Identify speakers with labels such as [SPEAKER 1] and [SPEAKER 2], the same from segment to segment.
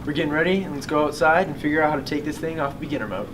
[SPEAKER 1] we're getting ready, and let's go outside and figure out how to take this thing off beginner mode.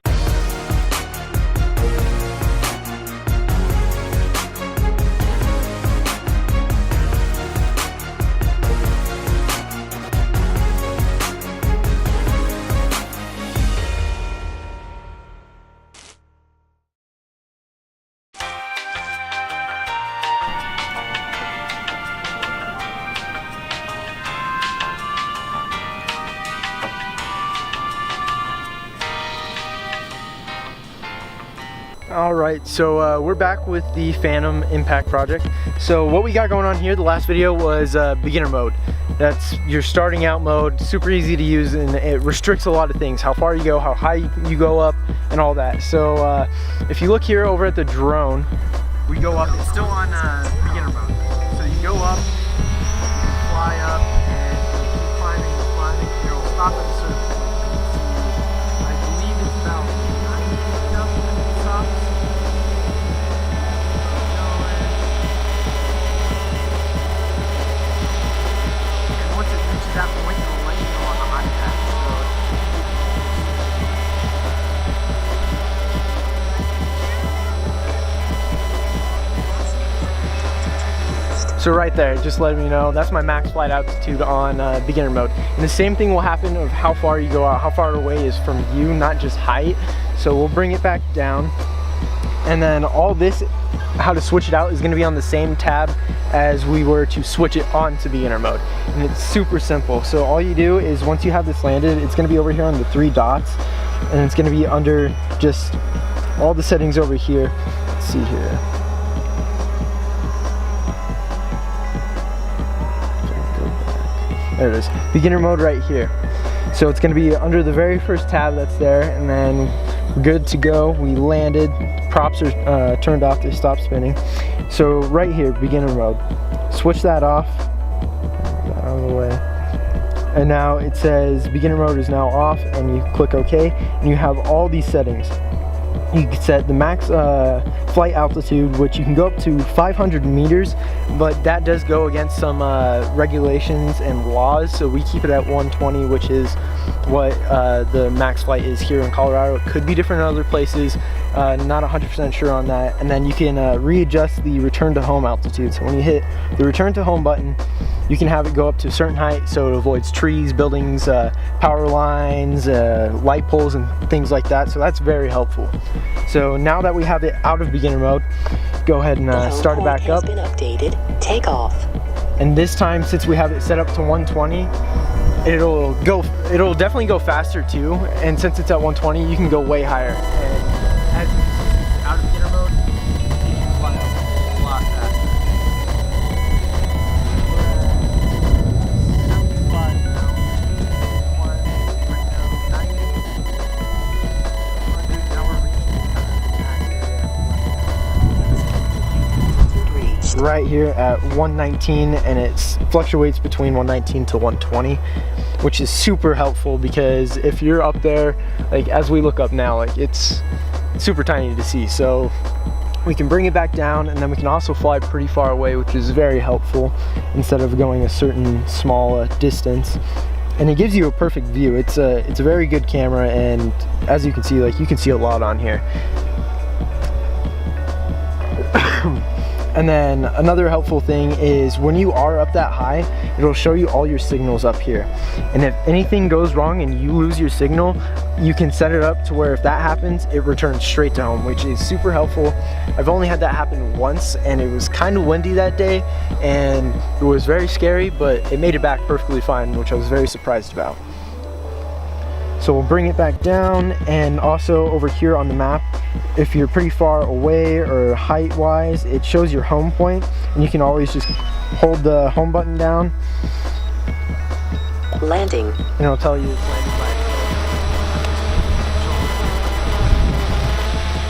[SPEAKER 1] Alright, so we're back with the Phantom Impact project. So what we got going on here, the last video was beginner mode. That's your starting out mode, super easy to use, and it restricts a lot of things. How far you go, how high you go up, and all that. So if you look here over at the drone, we go up, it's still on beginner mode. So you go up, you can fly up, and keep climbing and climbing. It'll stop at a certain point. I believe it's about 90 feet up and it stops. That point, it'll let you know on the iPad. So right there, just letting me know, that's my max flight altitude on beginner mode. And the same thing will happen of how far you go out, how far away is from you, not just height. So we'll bring it back down. And then all this, how to switch it out, is going to be on the same tab as we were to switch it on to beginner mode. And it's super simple. So all you do is, once you have this landed, it's going to be over here on the 3 dots, and it's going to be under just all the settings over here. Let's see here. There it is, beginner mode right here. So it's going to be under the very first tab that's there, and then we're good to go. We landed, props are turned off, they stop spinning. So right here, beginner mode, switch that off, out of the way. And now it says beginner mode is now off, and you click OK, and you have all these settings. You can set the max flight altitude, which you can go up to 500 meters, but that does go against some regulations and laws, so we keep it at 120, which is what the max flight is here in Colorado. It could be different in other places, not 100% sure on that. And then you can readjust the return to home altitude. So when you hit the return to home button, you can have it go up to a certain height, so it avoids trees, buildings, power lines, light poles, and things like that. So that's very helpful. So now that we have it out of beginner mode, go ahead and start it back up.
[SPEAKER 2] Been updated. Take off.
[SPEAKER 1] And this time, since we have it set up to 120, it'll definitely go faster too. And since it's at 120, you can go way higher. And as you can see, out of beginner mode, you can fly up a lot faster. 75 now. Right now, 90. Now we're reaching right here at 119, and it fluctuates between 119 to 120, which is super helpful, because if you're up there, like as we look up now, like it's super tiny to see. So we can bring it back down, and then we can also fly pretty far away, which is very helpful, instead of going a certain small distance. And it gives you a perfect view. It's a very good camera, and as you can see, like you can see a lot on here. And then another helpful thing is, when you are up that high, it'll show you all your signals up here. And if anything goes wrong and you lose your signal, you can set it up to where if that happens, it returns straight to home, which is super helpful. I've only had that happen once, and it was kind of windy that day, and it was very scary, but it made it back perfectly fine, which I was very surprised about. So we'll bring it back down, and also over here on the map, if you're pretty far away or height wise, it shows your home point, and you can always just hold the home button down.
[SPEAKER 2] Landing.
[SPEAKER 1] And it'll tell you it's landing by itself.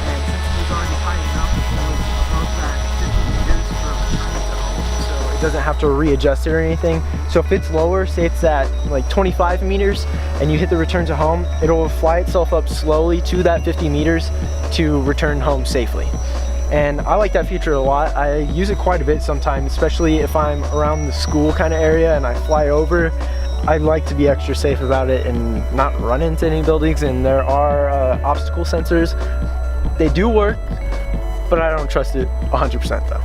[SPEAKER 1] And since it was already high enough, it was above that 50 meters for return to home, so it doesn't have to readjust it or anything. So if it's lower, say it's at like 25 meters, and you hit the return to home, it'll fly itself up slowly to that 50 meters to return home safely. And I like that feature a lot. I use it quite a bit sometimes, especially if I'm around the school kind of area and I fly over. I like to be extra safe about it and not run into any buildings, and there are obstacle sensors. They do work, but I don't trust it 100% though.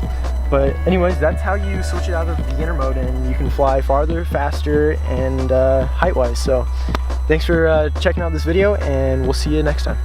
[SPEAKER 1] But anyways, that's how you switch it out of beginner mode, and you can fly farther, faster, and height-wise. So thanks for checking out this video, and we'll see you next time.